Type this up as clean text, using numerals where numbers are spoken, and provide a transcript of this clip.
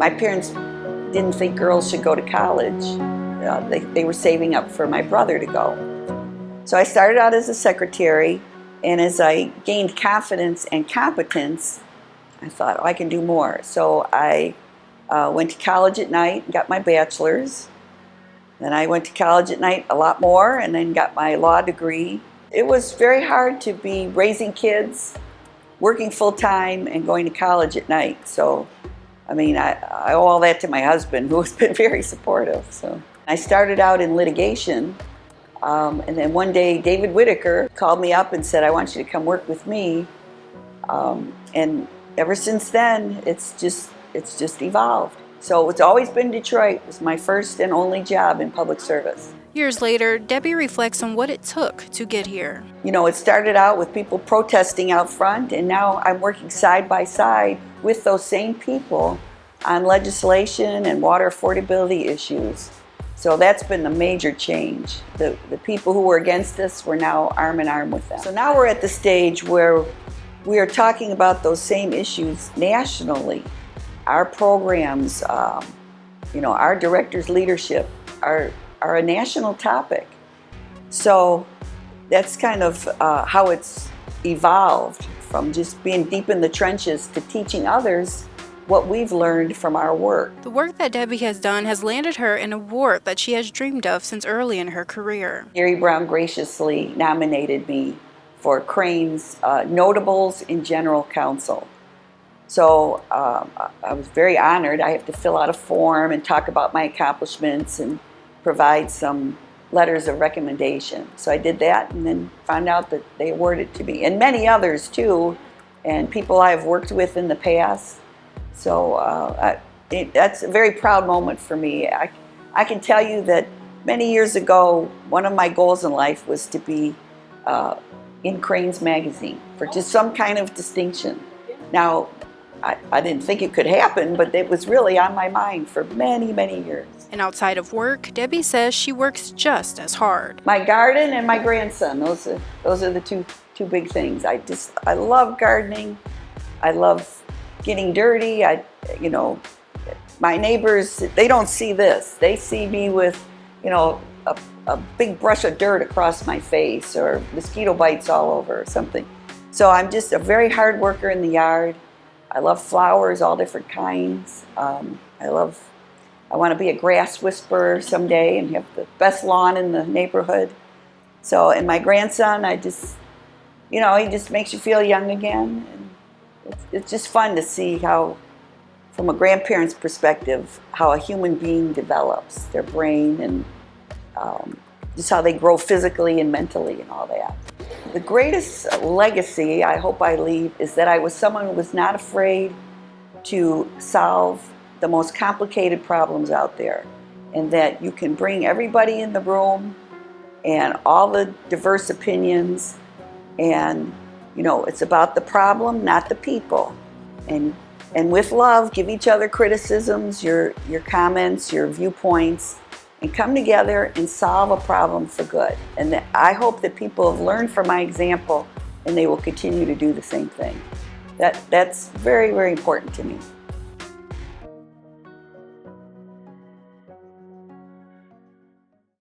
My parents didn't think girls should go to college. They were saving up for my brother to go. So I started out as a secretary, and as I gained confidence and competence, I thought, oh, I can do more. So I went to college at night and got my bachelor's. Then I went to college at night a lot more and then got my law degree. It was very hard to be raising kids, working full-time, and going to college at night. So, I mean, I owe all that to my husband, who has been very supportive. So I started out in litigation, and then one day David Whitaker called me up and said, I want you to come work with me. And ever since then, it's just evolved. So it's always been Detroit. It was my first and only job in public service. Years later, Debbie reflects on what it took to get here. You know, it started out with people protesting out front, and now I'm working side by side with those same people on legislation and water affordability issues. So that's been the major change. The people who were against us, we're now arm in arm with them. So now we're at the stage where we are talking about those same issues nationally. Our programs, our director's leadership are a national topic. So that's kind of how it's evolved, from just being deep in the trenches to teaching others what we've learned from our work. The work that Debbie has done has landed her an award that she has dreamed of since early in her career. Gary Brown graciously nominated me for Crane's Notables in General Counsel. So I was very honored. I have to fill out a form and talk about my accomplishments and provide some letters of recommendation. So I did that and then found out that they awarded it to me, and many others too, and people I've worked with in the past. So that's a very proud moment for me. I can tell you that many years ago, one of my goals in life was to be in Crane's magazine for just some kind of distinction. Now, I didn't think it could happen, but it was really on my mind for many, many years. And outside of work, Debbie says she works just as hard. My garden and my grandson, those are the two big things. I love gardening. I love getting dirty. My neighbors, they don't see this. They see me with, a big brush of dirt across my face or mosquito bites all over or something. So I'm just a very hard worker in the yard. I love flowers, all different kinds. I want to be a grass whisperer someday and have the best lawn in the neighborhood. So, and my grandson, he just makes you feel young again. And it's just fun to see how, from a grandparent's perspective, how a human being develops, their brain, and just how they grow physically and mentally and all that. The greatest legacy I hope I leave is that I was someone who was not afraid to solve the most complicated problems out there, and that you can bring everybody in the room and all the diverse opinions, and it's about the problem, not the people. And with love, give each other criticisms, your comments, your viewpoints, and come together and solve a problem for good. And I hope that people have learned from my example, and they will continue to do the same thing. That's very, very important to me.